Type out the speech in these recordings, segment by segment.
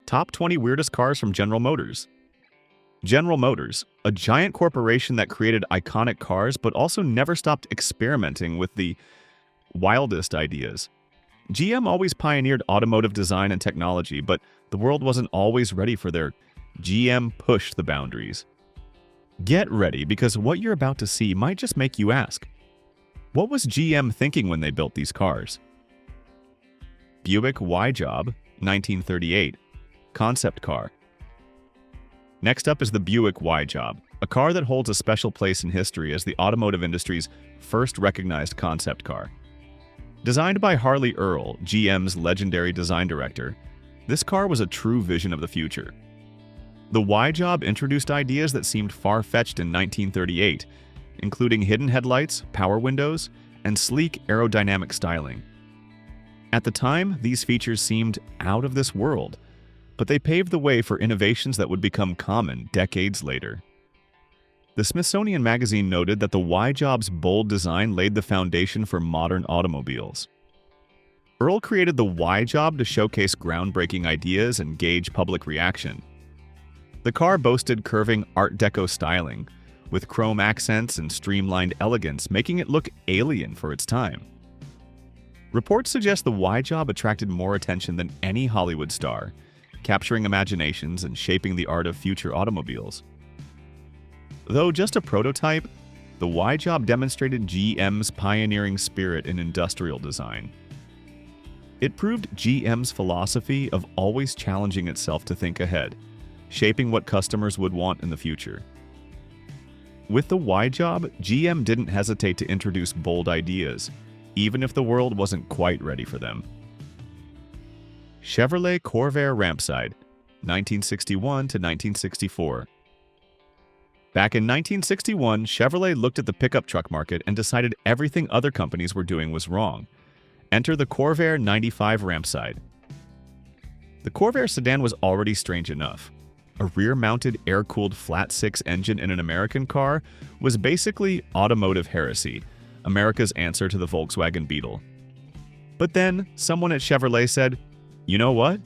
Top 20 Weirdest Cars from General Motors. General Motors, a giant corporation that created iconic cars but also never stopped experimenting with the wildest ideas. GM always pioneered automotive design and technology, but the world wasn't always ready for their GM pushed the boundaries. Get ready, because what you're about to see might just make you ask, what was GM thinking when they built these cars? Buick Y-Job, 1938. Concept car. Next up is the Buick Y-Job, a car that holds a special place in history as the automotive industry's first recognized concept car. Designed by Harley Earl, GM's legendary design director, this car was a true vision of the future. The Y-Job introduced ideas that seemed far-fetched in 1938, including hidden headlights, power windows, and sleek aerodynamic styling. At the time, these features seemed out of this world, but they paved the way for innovations that would become common decades later. The Smithsonian Magazine noted that the Y-Job's bold design laid the foundation for modern automobiles. Earl created the Y-Job to showcase groundbreaking ideas and gauge public reaction. The car boasted curving Art Deco styling, with chrome accents and streamlined elegance, making it look alien for its time. Reports suggest the Y-Job attracted more attention than any Hollywood star, capturing imaginations and shaping the art of future automobiles. Though just a prototype, the Y-Job demonstrated GM's pioneering spirit in industrial design. It proved GM's philosophy of always challenging itself to think ahead, shaping what customers would want in the future. With the Y-Job, GM didn't hesitate to introduce bold ideas, even if the world wasn't quite ready for them. Chevrolet Corvair Rampside, 1961 to 1964. Back in 1961, Chevrolet looked at the pickup truck market and decided everything other companies were doing was wrong. Enter the Corvair 95 Rampside. The Corvair sedan was already strange enough. A rear-mounted air-cooled flat-six engine in an American car was basically automotive heresy, America's answer to the Volkswagen Beetle. But then, someone at Chevrolet said, you know what?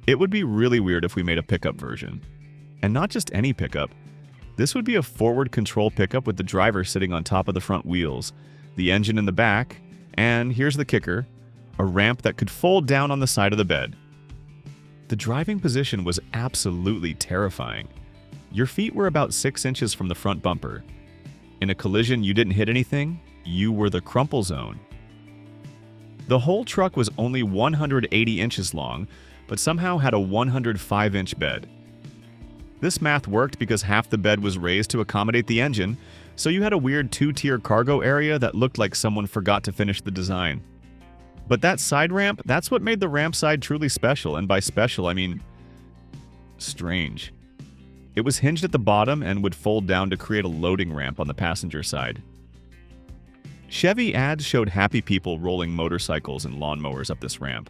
It would be really weird if we made a pickup version. And not just any pickup. This would be a forward control pickup with the driver sitting on top of the front wheels, the engine in the back, and here's the kicker, a ramp that could fold down on the side of the bed. The driving position was absolutely terrifying. Your feet were about 6 inches from the front bumper. In a collision, you didn't hit anything, you were the crumple zone. The whole truck was only 180 inches long, but somehow had a 105-inch bed. This math worked because half the bed was raised to accommodate the engine, so you had a weird two-tier cargo area that looked like someone forgot to finish the design. But that side ramp, that's what made the Rampside truly special, and by special, I mean strange. It was hinged at the bottom and would fold down to create a loading ramp on the passenger side. Chevy ads showed happy people rolling motorcycles and lawnmowers up this ramp.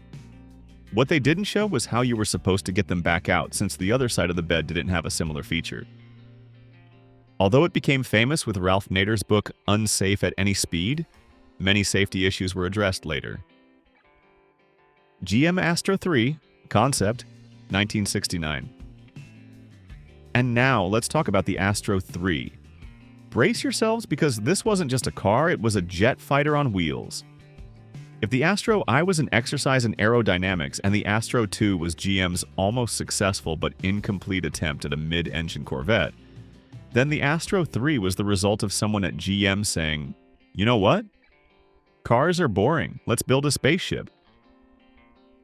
What they didn't show was how you were supposed to get them back out, since the other side of the bed didn't have a similar feature. Although it became famous with Ralph Nader's book Unsafe at Any Speed, many safety issues were addressed later. GM Astro 3, Concept, 1969. And now, let's talk about the Astro 3. Brace yourselves, because this wasn't just a car, it was a jet fighter on wheels. If the Astro I was an exercise in aerodynamics and the Astro 2 was GM's almost successful but incomplete attempt at a mid-engine Corvette, then the Astro 3 was the result of someone at GM saying, you know what? Cars are boring, let's build a spaceship.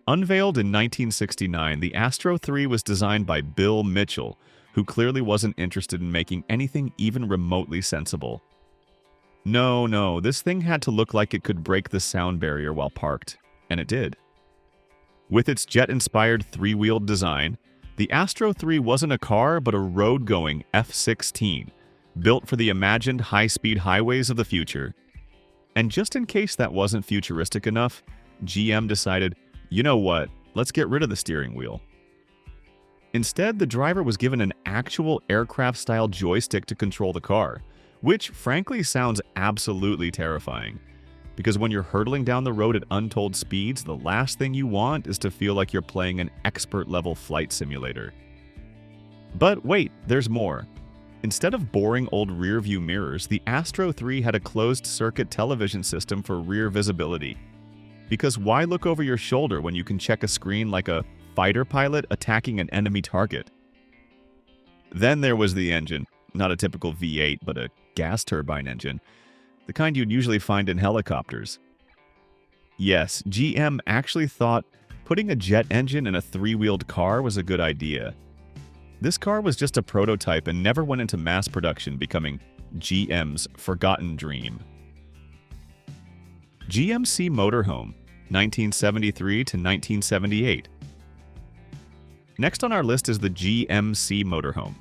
Unveiled in 1969, the Astro 3 was designed by Bill Mitchell, who clearly wasn't interested in making anything even remotely sensible. No, this thing had to look like it could break the sound barrier while parked, and it did. With its jet-inspired three-wheeled design, the Astro 3 wasn't a car but a road-going F-16, built for the imagined high-speed highways of the future. And just in case that wasn't futuristic enough, GM decided, you know what, let's get rid of the steering wheel. Instead, the driver was given an actual aircraft-style joystick to control the car, which frankly sounds absolutely terrifying. Because when you're hurtling down the road at untold speeds, the last thing you want is to feel like you're playing an expert-level flight simulator. But wait, there's more. Instead of boring old rear-view mirrors, the Astro 3 had a closed-circuit television system for rear visibility. Because why look over your shoulder when you can check a screen like a fighter pilot attacking an enemy target? Then there was the engine. Not a typical V8, but a gas turbine engine. The kind you'd usually find in helicopters. Yes, GM actually thought putting a jet engine in a three-wheeled car was a good idea. This car was just a prototype and never went into mass production, becoming GM's forgotten dream. GMC Motorhome, 1973 to 1978. Next on our list is the GMC Motorhome.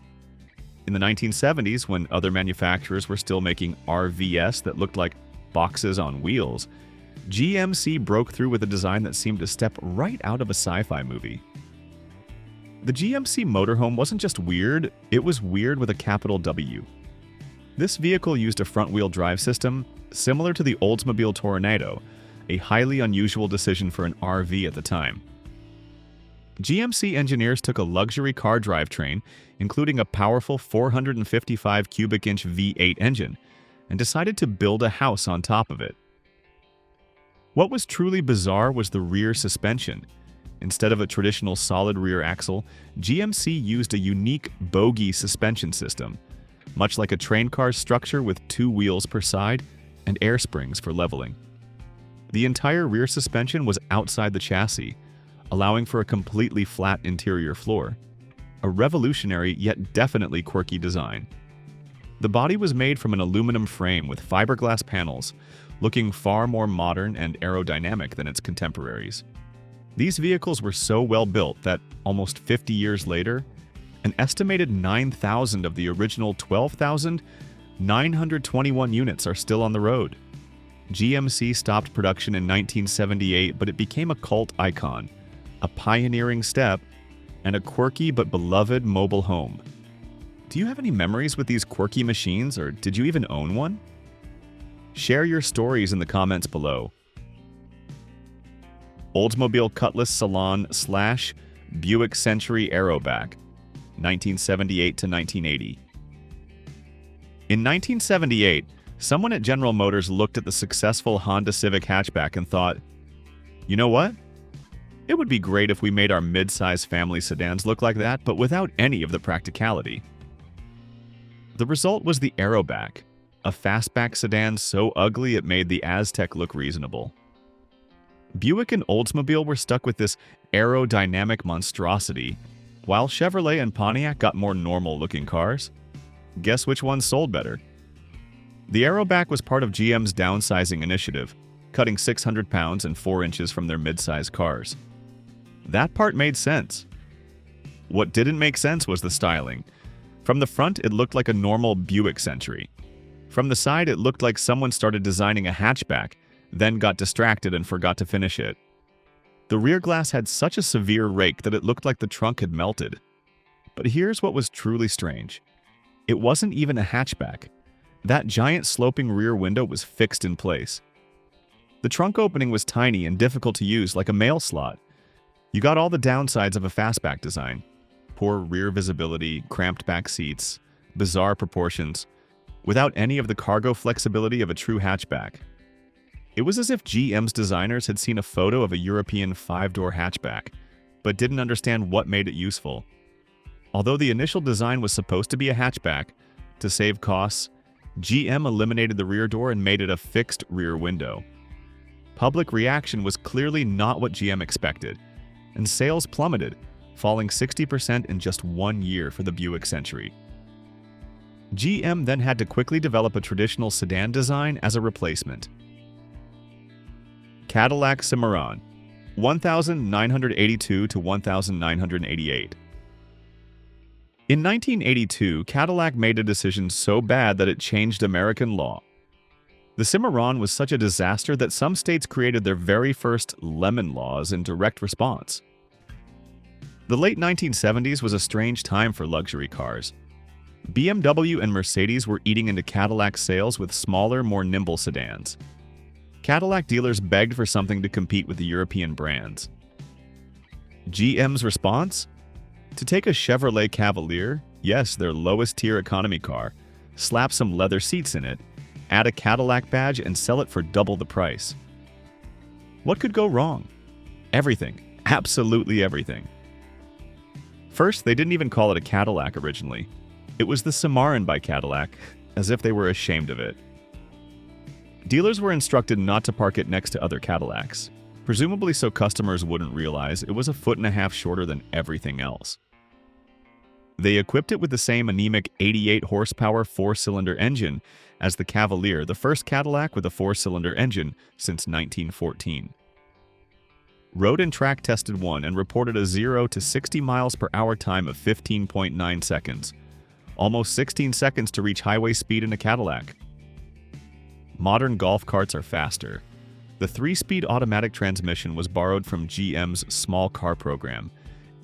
In the 1970s, when other manufacturers were still making RVs that looked like boxes on wheels, GMC broke through with a design that seemed to step right out of a sci-fi movie. The GMC Motorhome wasn't just weird, it was weird with a capital W. This vehicle used a front-wheel drive system similar to the Oldsmobile Toronado, a highly unusual decision for an RV at the time. GMC engineers took a luxury car drivetrain, including a powerful 455 cubic inch V8 engine, and decided to build a house on top of it. What was truly bizarre was the rear suspension. Instead of a traditional solid rear axle, GMC used a unique bogie suspension system, much like a train car's structure with 2 wheels per side and air springs for leveling. The entire rear suspension was outside the chassis, allowing for a completely flat interior floor. A revolutionary yet definitely quirky design. The body was made from an aluminum frame with fiberglass panels, looking far more modern and aerodynamic than its contemporaries. These vehicles were so well built that, almost 50 years later, an estimated 9,000 of the original 12,921 units are still on the road. GMC stopped production in 1978, but it became a cult icon, a pioneering step, and a quirky but beloved mobile home. Do you have any memories with these quirky machines, or did you even own one? Share your stories in the comments below. Oldsmobile Cutlass Salon / Buick Century Aeroback, 1978 to 1980. In 1978, someone at General Motors looked at the successful Honda Civic hatchback and thought, you know what? It would be great if we made our mid-size family sedans look like that, but without any of the practicality. The result was the Aeroback, a fastback sedan so ugly it made the Aztek look reasonable. Buick and Oldsmobile were stuck with this aerodynamic monstrosity, while Chevrolet and Pontiac got more normal-looking cars. Guess which one sold better? The Aeroback was part of GM's downsizing initiative, cutting 600 pounds and 4 inches from their mid-size cars. That part made sense. What didn't make sense was the styling. From the front, it looked like a normal Buick Century. From the side, it looked like someone started designing a hatchback, then got distracted and forgot to finish it. The rear glass had such a severe rake that it looked like the trunk had melted. But here's what was truly strange. It wasn't even a hatchback. That giant sloping rear window was fixed in place. The trunk opening was tiny and difficult to use, like a mail slot. You got all the downsides of a fastback design. Poor rear visibility, cramped back seats, bizarre proportions, without any of the cargo flexibility of a true hatchback. It was as if GM's designers had seen a photo of a European 5-door hatchback, but didn't understand what made it useful. Although the initial design was supposed to be a hatchback, to save costs, GM eliminated the rear door and made it a fixed rear window. Public reaction was clearly not what GM expected, and sales plummeted, falling 60% in just 1 year for the Buick Century. GM then had to quickly develop a traditional sedan design as a replacement. Cadillac Cimarron, 1982 to 1988. In 1982, Cadillac made a decision so bad that it changed American law. The Cimarron was such a disaster that some states created their very first lemon laws in direct response. The late 1970s was a strange time for luxury cars. BMW and Mercedes were eating into Cadillac sales with smaller, more nimble sedans. Cadillac dealers begged for something to compete with the European brands. GM's response? To take a Chevrolet Cavalier, yes, their lowest-tier economy car, slap some leather seats in it, add a Cadillac badge, and sell it for double the price. What could go wrong? Everything. Absolutely everything. First, they didn't even call it a Cadillac originally. It was the Cimarron by Cadillac, as if they were ashamed of it. Dealers were instructed not to park it next to other Cadillacs, presumably so customers wouldn't realize it was a 1.5 feet shorter than everything else. They equipped it with the same anemic 88-horsepower four-cylinder engine as the Cavalier, the first Cadillac with a four-cylinder engine since 1914. Road and Track tested one and reported a 0 to 60 miles per hour time of 15.9 seconds, almost 16 seconds to reach highway speed in a Cadillac. Modern golf carts are faster. The 3-speed automatic transmission was borrowed from GM's small car program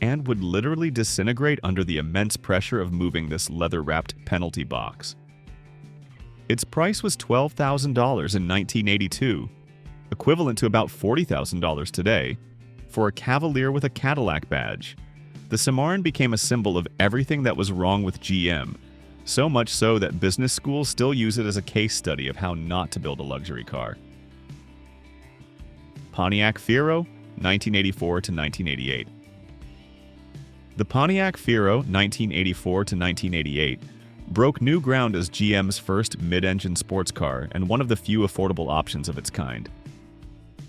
and would literally disintegrate under the immense pressure of moving this leather-wrapped penalty box. Its price was $12,000 in 1982, equivalent to about $40,000 today, for a Cavalier with a Cadillac badge. The Cimarron became a symbol of everything that was wrong with GM, so much so that business schools still use it as a case study of how not to build a luxury car. Pontiac Fiero, 1984 to 1988. The Pontiac Fiero, 1984 to 1988, broke new ground as GM's first mid-engine sports car and one of the few affordable options of its kind.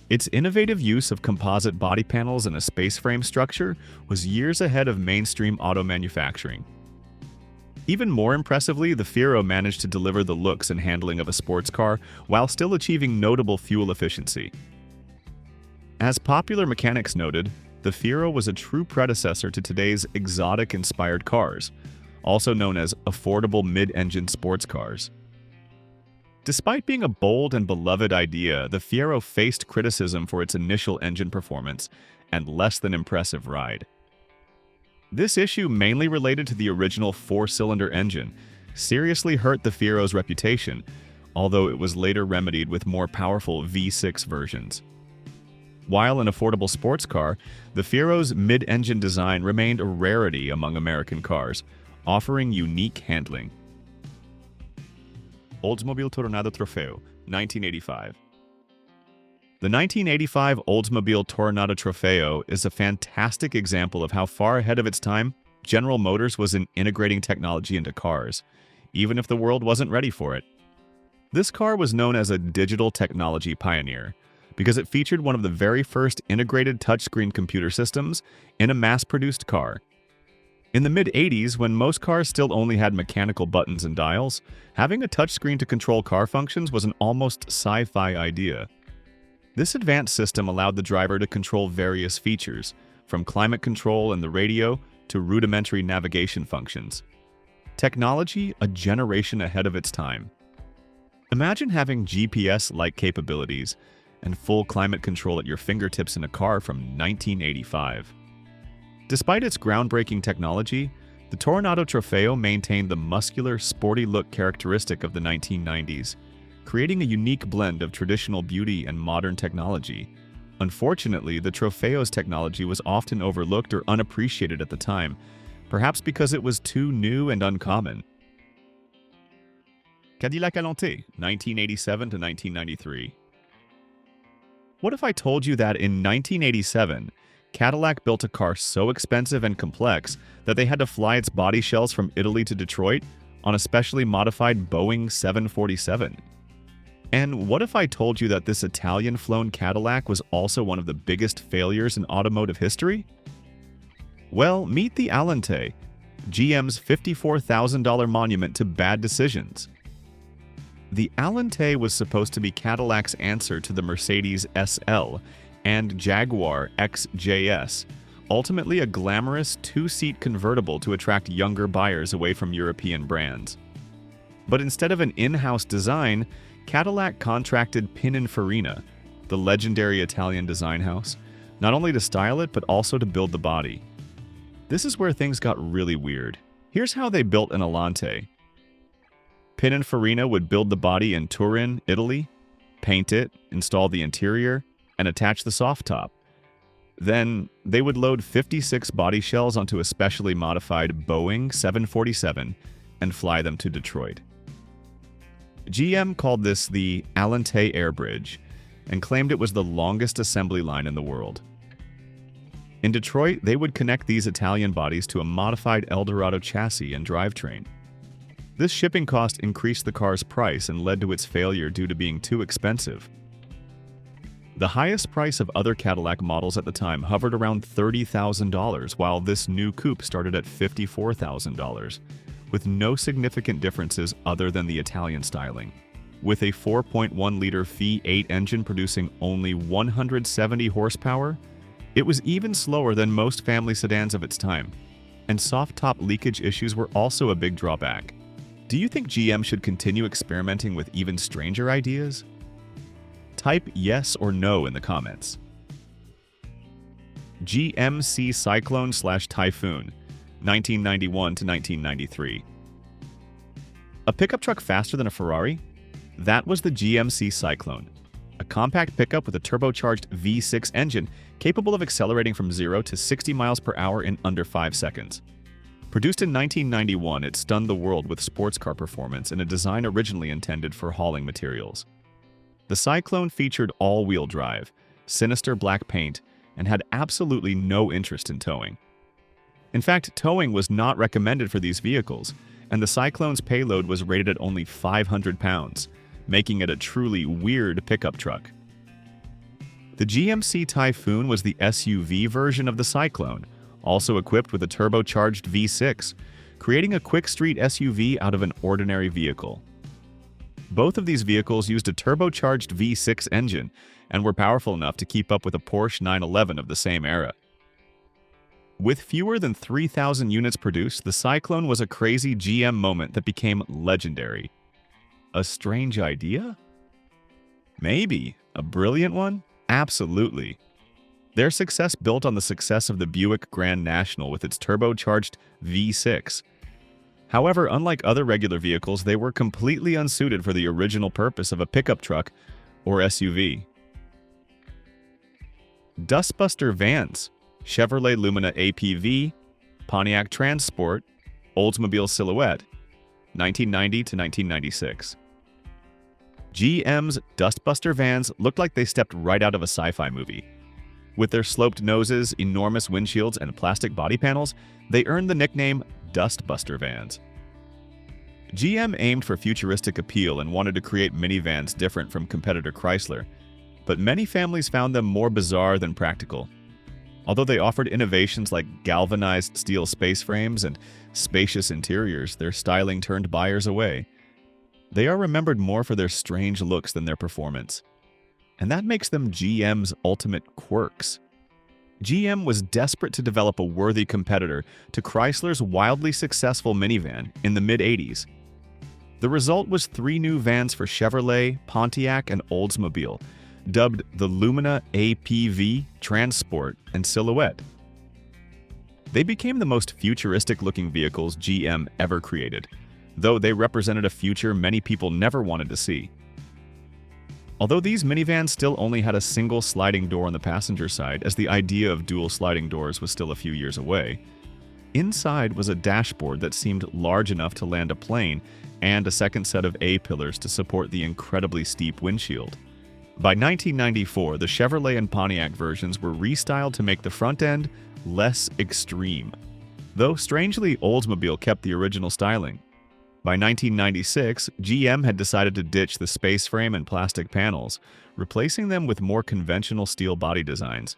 Its innovative use of composite body panels and a space frame structure was years ahead of mainstream auto manufacturing. Even more impressively, the Fiero managed to deliver the looks and handling of a sports car while still achieving notable fuel efficiency. As Popular Mechanics noted, the Fiero was a true predecessor to today's exotic-inspired cars, also known as affordable mid-engine sports cars. Despite being a bold and beloved idea, the Fiero faced criticism for its initial engine performance and less than impressive ride. This issue, mainly related to the original four-cylinder engine, seriously hurt the Fiero's reputation, although it was later remedied with more powerful V6 versions. While an affordable sports car, the Fiero's mid-engine design remained a rarity among American cars, offering unique handling. Oldsmobile Toronado Troféo, 1985. The 1985 Oldsmobile Toronado Troféo is a fantastic example of how far ahead of its time General Motors was in integrating technology into cars, even if the world wasn't ready for it. This car was known as a digital technology pioneer because it featured one of the very first integrated touchscreen computer systems in a mass-produced car. In the mid-'80s, when most cars still only had mechanical buttons and dials, having a touchscreen to control car functions was an almost sci-fi idea. This advanced system allowed the driver to control various features, from climate control and the radio to rudimentary navigation functions. Technology a generation ahead of its time. Imagine having GPS-like capabilities and full climate control at your fingertips in a car from 1985. Despite its groundbreaking technology, the Toronado Troféo maintained the muscular, sporty look characteristic of the 1990s, creating a unique blend of traditional beauty and modern technology. Unfortunately, the Troféo's technology was often overlooked or unappreciated at the time, perhaps because it was too new and uncommon. Cadillac Allanté, 1987 to 1993. What if I told you that in 1987, Cadillac built a car so expensive and complex that they had to fly its body shells from Italy to Detroit on a specially modified Boeing 747? And what if I told you that this Italian-flown Cadillac was also one of the biggest failures in automotive history? Well, meet the Allanté, GM's $54,000 monument to bad decisions. The Allanté was supposed to be Cadillac's answer to the Mercedes SL and Jaguar XJS, ultimately a glamorous two-seat convertible to attract younger buyers away from European brands. But instead of an in-house design, Cadillac contracted Pininfarina, the legendary Italian design house, not only to style it but also to build the body. This is where things got really weird. Here's how they built an Allanté. Pininfarina would build the body in Turin, Italy. paint it, install the interior, and attach the soft top. Then, they would load 56 body shells onto a specially modified Boeing 747 and fly them to Detroit. GM called this the Allanté Air Bridge and claimed it was the longest assembly line in the world. In Detroit, they would connect these Italian bodies to a modified Eldorado chassis and drivetrain. This shipping cost increased the car's price and led to its failure due to being too expensive. The highest price of other Cadillac models at the time hovered around $30,000, while this new coupe started at $54,000, with no significant differences other than the Italian styling. With a 4.1-liter V8 engine producing only 170 horsepower, it was even slower than most family sedans of its time, and soft-top leakage issues were also a big drawback. Do you think GM should continue experimenting with even stranger ideas? Type yes or no in the comments. GMC Syclone/Typhoon, 1991 to 1993. A pickup truck faster than a Ferrari? That was the GMC Syclone, a compact pickup with a turbocharged V6 engine capable of accelerating from 0 to 60 miles per hour in under 5 seconds. Produced in 1991, it stunned the world with sports car performance in a design originally intended for hauling materials. The Syclone featured all-wheel drive, sinister black paint, and had absolutely no interest in towing. In fact, towing was not recommended for these vehicles, and the Syclone's payload was rated at only 500 pounds, making it a truly weird pickup truck. The GMC Typhoon was the SUV version of the Syclone, also equipped with a turbocharged V6, creating a quick street SUV out of an ordinary vehicle. Both of these vehicles used a turbocharged V6 engine and were powerful enough to keep up with a Porsche 911 of the same era. With fewer than 3,000 units produced, the Syclone was a crazy GM moment that became legendary. A strange idea? Maybe. A brilliant one? Absolutely. Their success built on the success of the Buick Grand National with its turbocharged V6. However, unlike other regular vehicles, they were completely unsuited for the original purpose of a pickup truck or SUV. Dustbuster vans, Chevrolet Lumina APV, Pontiac Transport, Oldsmobile Silhouette, 1990 to 1996. GM's Dustbuster vans looked like they stepped right out of a sci-fi movie. With their sloped noses, enormous windshields, and plastic body panels, they earned the nickname Dustbuster vans. GM aimed for futuristic appeal and wanted to create minivans different from competitor Chrysler, but many families found them more bizarre than practical. Although they offered innovations like galvanized steel space frames and spacious interiors, their styling turned buyers away. They are remembered more for their strange looks than their performance. And that makes them GM's ultimate quirks. GM was desperate to develop a worthy competitor to Chrysler's wildly successful minivan in the mid-80s. The result was 3 new vans for Chevrolet, Pontiac, and Oldsmobile, dubbed the Lumina APV, Transport, and Silhouette. They became the most futuristic-looking vehicles GM ever created, though they represented a future many people never wanted to see. Although these minivans still only had a single sliding door on the passenger side, as the idea of dual sliding doors was still a few years away, inside was a dashboard that seemed large enough to land a plane and a second set of A-pillars to support the incredibly steep windshield. By 1994, the Chevrolet and Pontiac versions were restyled to make the front end less extreme, though strangely Oldsmobile kept the original styling. By 1996, GM had decided to ditch the space frame and plastic panels, replacing them with more conventional steel body designs,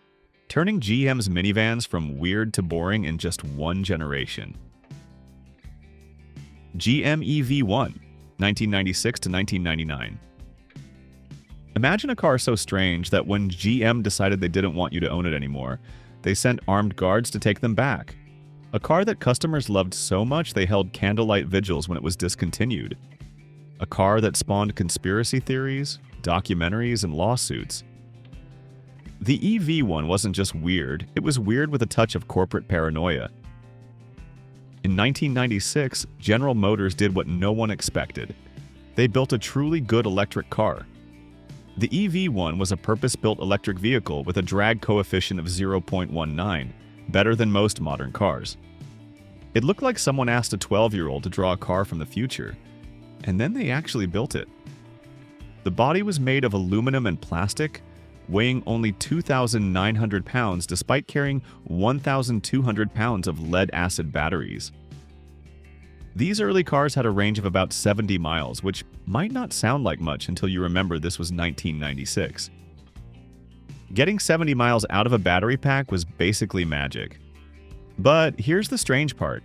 turning GM's minivans from weird to boring in just one generation. GM EV1, 1996 to 1999. Imagine a car so strange that when GM decided they didn't want you to own it anymore, they sent armed guards to take them back. A car that customers loved so much they held candlelight vigils when it was discontinued. A car that spawned conspiracy theories, documentaries, and lawsuits. The EV1 wasn't just weird, it was weird with a touch of corporate paranoia. In 1996, General Motors did what no one expected. They built a truly good electric car. The EV1 was a purpose-built electric vehicle with a drag coefficient of 0.19, better than most modern cars. It looked like someone asked a 12-year-old to draw a car from the future, and then they actually built it. The body was made of aluminum and plastic, weighing only 2,900 pounds despite carrying 1,200 pounds of lead-acid batteries. These early cars had a range of about 70 miles, which might not sound like much until you remember this was 1996. Getting 70 miles out of a battery pack was basically magic. But here's the strange part.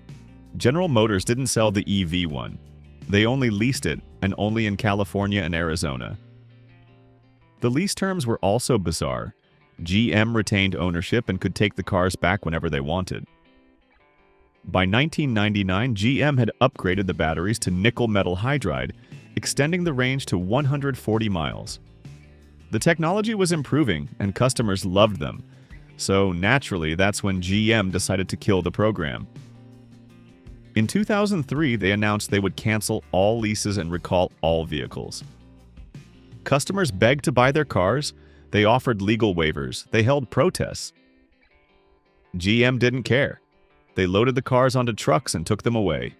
General Motors didn't sell the EV1. They only leased it, and only in California and Arizona. The lease terms were also bizarre. GM retained ownership and could take the cars back whenever they wanted. By 1999, GM had upgraded the batteries to nickel metal hydride, extending the range to 140 miles. The technology was improving, and customers loved them, so naturally that's when GM decided to kill the program. In 2003, they announced they would cancel all leases and recall all vehicles. Customers begged to buy their cars, they offered legal waivers, they held protests. GM didn't care. They loaded the cars onto trucks and took them away.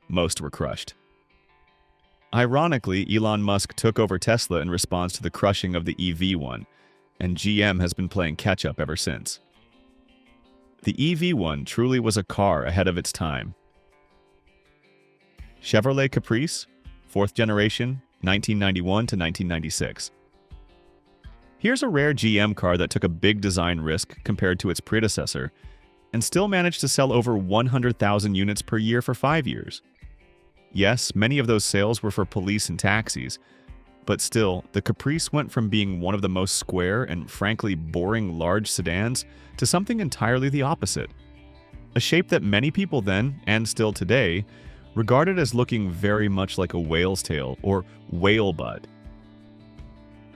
Most were crushed. Ironically, Elon Musk took over Tesla in response to the crushing of the EV1, and GM has been playing catch-up ever since. The EV1 truly was a car ahead of its time. Chevrolet Caprice, 4th generation, 1991 to 1996. Here's a rare GM car that took a big design risk compared to its predecessor, and still managed to sell over 100,000 units per year for 5 years. Yes, many of those sales were for police and taxis, but still, the Caprice went from being one of the most square and frankly boring large sedans to something entirely the opposite. A shape that many people then, and still today, regarded as looking very much like a whale's tail or whale butt.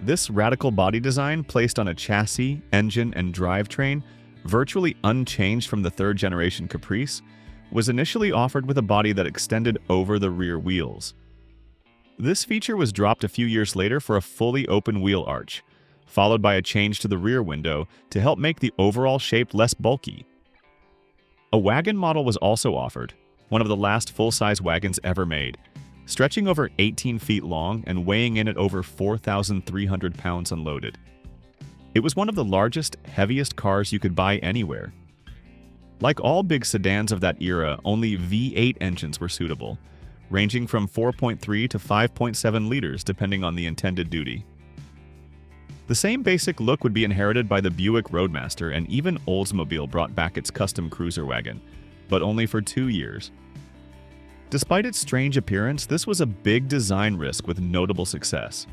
This radical body design placed on a chassis, engine, and drivetrain virtually unchanged from the 3rd generation Caprice, was initially offered with a body that extended over the rear wheels. This feature was dropped a few years later for a fully open wheel arch, followed by a change to the rear window to help make the overall shape less bulky. A wagon model was also offered, one of the last full-size wagons ever made, stretching over 18 feet long and weighing in at over 4,300 pounds unloaded. It was one of the largest, heaviest cars you could buy anywhere. Like all big sedans of that era, only V8 engines were suitable, ranging from 4.3 to 5.7 liters depending on the intended duty. The same basic look would be inherited by the Buick Roadmaster, and even Oldsmobile brought back its custom cruiser wagon, but only for 2 years. Despite its strange appearance, this was a big design risk with notable success.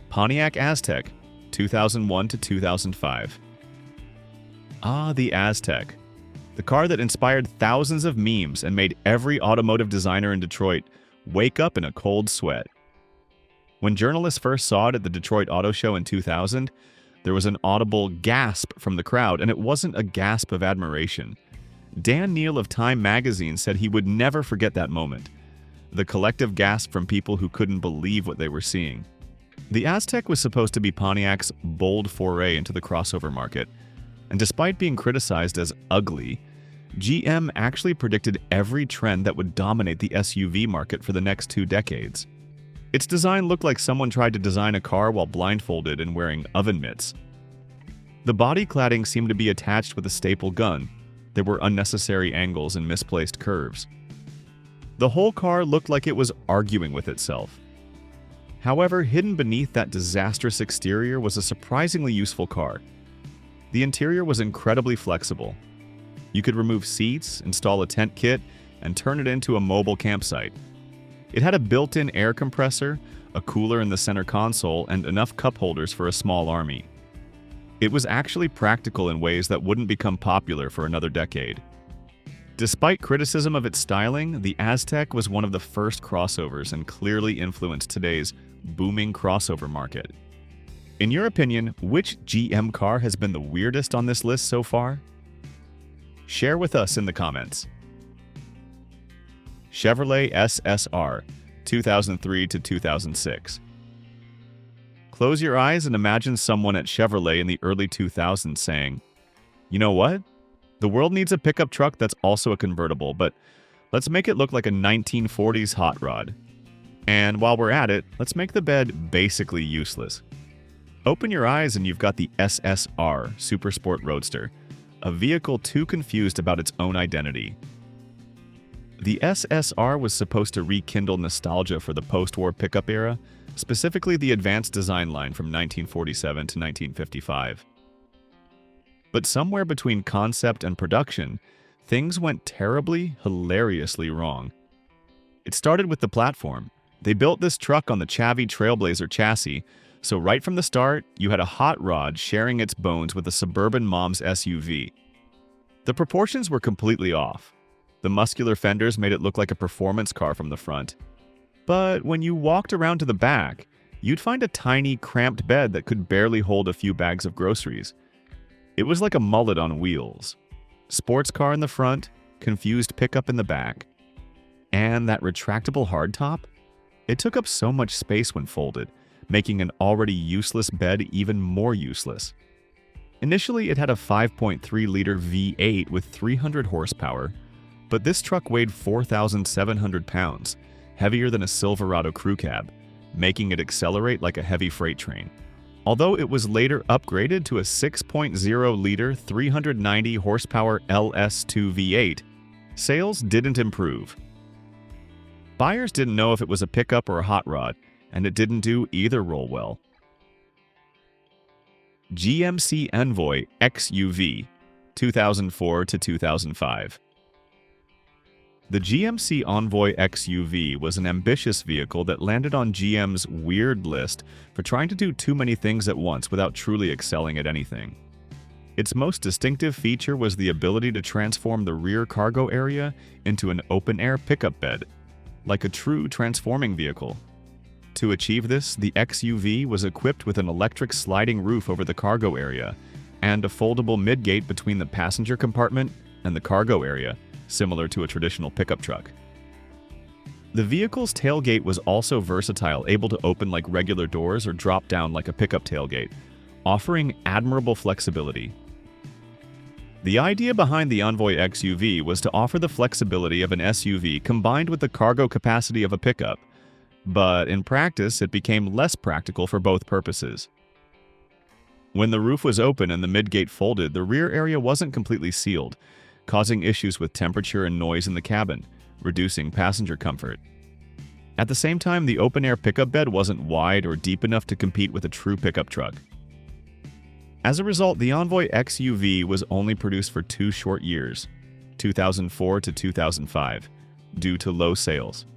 Pontiac Aztek, 2001 to 2005. Ah, the Aztek. The car that inspired thousands of memes and made every automotive designer in Detroit wake up in a cold sweat. When journalists first saw it at the Detroit Auto Show in 2000, there was an audible gasp from the crowd, and it wasn't a gasp of admiration. Dan Neal of Time magazine said he would never forget that moment. The collective gasp from people who couldn't believe what they were seeing. The Aztek was supposed to be Pontiac's bold foray into the crossover market, and despite being criticized as ugly, GM actually predicted every trend that would dominate the SUV market for the next 2 decades. Its design looked like someone tried to design a car while blindfolded and wearing oven mitts. The body cladding seemed to be attached with a staple gun. There were unnecessary angles and misplaced curves. The whole car looked like it was arguing with itself. However, hidden beneath that disastrous exterior was a surprisingly useful car. The interior was incredibly flexible. You could remove seats, install a tent kit, and turn it into a mobile campsite. It had a built-in air compressor, a cooler in the center console, and enough cup holders for a small army. It was actually practical in ways that wouldn't become popular for another decade. Despite criticism of its styling, the Aztek was one of the first crossovers and clearly influenced today's booming crossover market. In your opinion, which GM car has been the weirdest on this list so far? Share with us in the comments. Chevrolet SSR, 2003 to 2006. Close your eyes and imagine someone at Chevrolet in the early 2000s saying, "You know what? The world needs a pickup truck that's also a convertible, but let's make it look like a 1940s hot rod. And while we're at it, let's make the bed basically useless." Open your eyes and you've got the SSR, Super Sport Roadster, a vehicle too confused about its own identity. The SSR was supposed to rekindle nostalgia for the post-war pickup era, specifically the advanced design line from 1947 to 1955. But somewhere between concept and production, things went terribly, hilariously wrong. It started with the platform. They built this truck on the Chavy Trailblazer chassis, so right from the start, you had a hot rod sharing its bones with a suburban mom's SUV. The proportions were completely off. The muscular fenders made it look like a performance car from the front. But when you walked around to the back, you'd find a tiny, cramped bed that could barely hold a few bags of groceries. It was like a mullet on wheels. Sports car in the front, confused pickup in the back. And that retractable hardtop? It took up so much space when folded, making an already useless bed even more useless. Initially, it had a 5.3-liter V8 with 300 horsepower, but this truck weighed 4,700 pounds, heavier than a Silverado crew cab, making it accelerate like a heavy freight train. Although it was later upgraded to a 6.0-liter 390 horsepower LS2 V8, sales didn't improve. Buyers didn't know if it was a pickup or a hot rod, and it didn't do either role well. GMC Envoy XUV, 2004 to 2005. The GMC Envoy XUV was an ambitious vehicle that landed on GM's weird list for trying to do too many things at once without truly excelling at anything. Its most distinctive feature was the ability to transform the rear cargo area into an open-air pickup bed, like a true transforming vehicle. To achieve this, the XUV was equipped with an electric sliding roof over the cargo area and a foldable midgate between the passenger compartment and the cargo area, similar to a traditional pickup truck. The vehicle's tailgate was also versatile, able to open like regular doors or drop down like a pickup tailgate, offering admirable flexibility. The idea behind the Envoy XUV was to offer the flexibility of an SUV combined with the cargo capacity of a pickup, but in practice it became less practical for both purposes. When the roof was open and the midgate folded, the rear area wasn't completely sealed, causing issues with temperature and noise in the cabin, reducing passenger comfort. At the same time, the open-air pickup bed wasn't wide or deep enough to compete with a true pickup truck. As a result, the Envoy XUV was only produced for 2 short years, 2004 to 2005, due to low sales.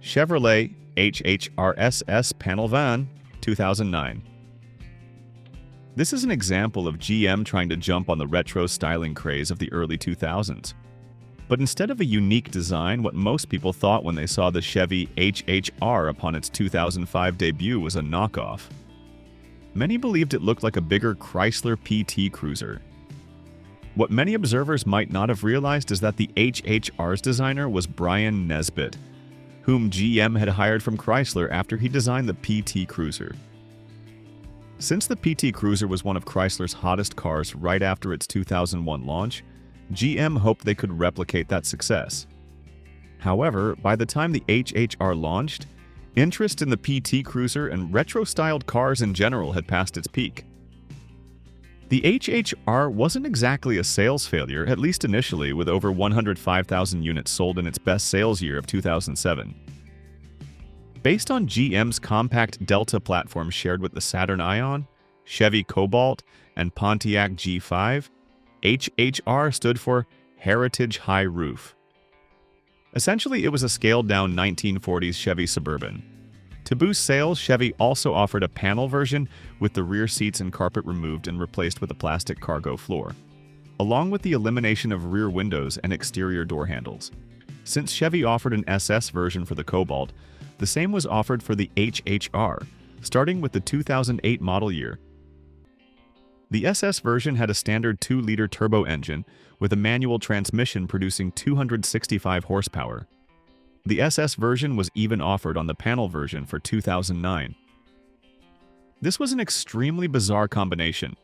Chevrolet HHR SS Panel Van, 2009. This is an example of GM trying to jump on the retro styling craze of the early 2000s. But instead of a unique design, what most people thought when they saw the Chevy HHR upon its 2005 debut was a knockoff. Many believed it looked like a bigger Chrysler PT Cruiser. What many observers might not have realized is that the HHR's designer was Brian Nesbitt, whom GM had hired from Chrysler after he designed the PT Cruiser. Since the PT Cruiser was one of Chrysler's hottest cars right after its 2001 launch, GM hoped they could replicate that success. However, by the time the HHR launched, interest in the PT Cruiser and retro-styled cars in general had passed its peak. The HHR wasn't exactly a sales failure, at least initially, with over 105,000 units sold in its best sales year of 2007. Based on GM's compact Delta platform shared with the Saturn Ion, Chevy Cobalt, and Pontiac G5, HHR stood for Heritage High Roof. Essentially, it was a scaled-down 1940s Chevy Suburban. To boost sales, Chevy also offered a panel version with the rear seats and carpet removed and replaced with a plastic cargo floor, along with the elimination of rear windows and exterior door handles. Since Chevy offered an SS version for the Cobalt, the same was offered for the HHR, starting with the 2008 model year. The SS version had a standard 2-liter turbo engine with a manual transmission producing 265 horsepower. The SS version was even offered on the panel version for 2009, This was an extremely bizarre combination.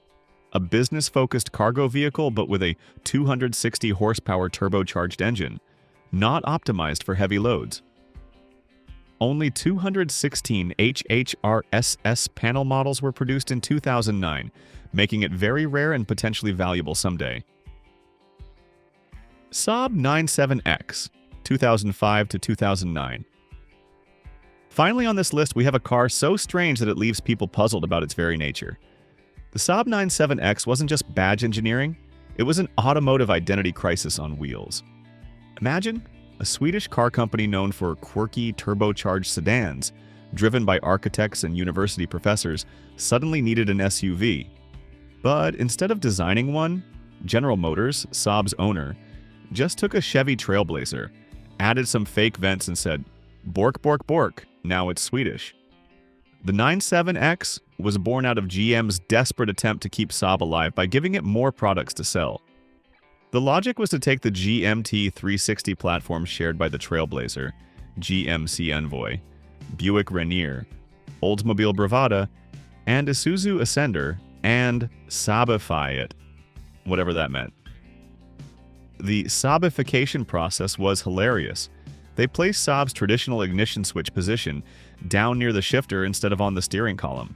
A business-focused cargo vehicle but with a 260 horsepower turbocharged engine, not optimized for heavy loads. Only 216 HHR SS Panel models were produced in 2009, making it very rare and potentially valuable someday. Saab 97X, 2005 to 2009. Finally on this list, we have a car so strange that it leaves people puzzled about its very nature. The Saab 97X wasn't just badge engineering, it was an automotive identity crisis on wheels. Imagine a Swedish car company known for quirky turbocharged sedans, driven by architects and university professors, suddenly needed an SUV. But instead of designing one, General Motors, Saab's owner, just took a Chevy Trailblazer, added some fake vents and said, "Bork, bork, bork, now it's Swedish." The 97X was born out of GM's desperate attempt to keep Saab alive by giving it more products to sell. The logic was to take the GMT 360 platform shared by the Trailblazer, GMC Envoy, Buick Rainier, Oldsmobile Bravada, and Isuzu Ascender, and Saabify it, whatever that meant. The Saabification process was hilarious. They placed Saab's traditional ignition switch position down near the shifter instead of on the steering column.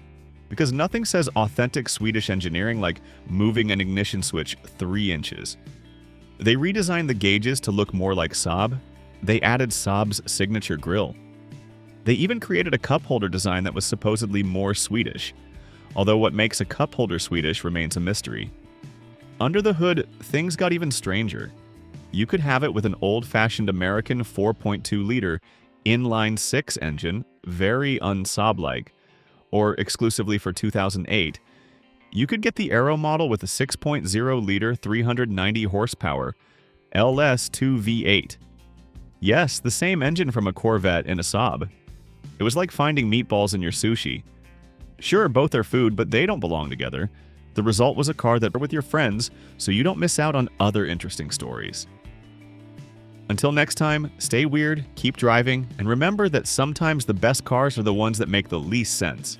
Because nothing says authentic Swedish engineering like moving an ignition switch 3 inches. They redesigned the gauges to look more like Saab. They added Saab's signature grille. They even created a cup holder design that was supposedly more Swedish, although what makes a cup holder Swedish remains a mystery. Under the hood, things got even stranger. You could have it with an old-fashioned American 4.2-liter inline-6 engine, very un-Saab-like, or exclusively for 2008, you could get the Aero model with a 6.0-liter 390 horsepower LS2 V8. Yes, the same engine from a Corvette in a Saab. It was like finding meatballs in your sushi. Sure, both are food, but they don't belong together. The result was a car that with your friends, so you don't miss out on other interesting stories. Until next time, stay weird, keep driving, and remember that sometimes the best cars are the ones that make the least sense.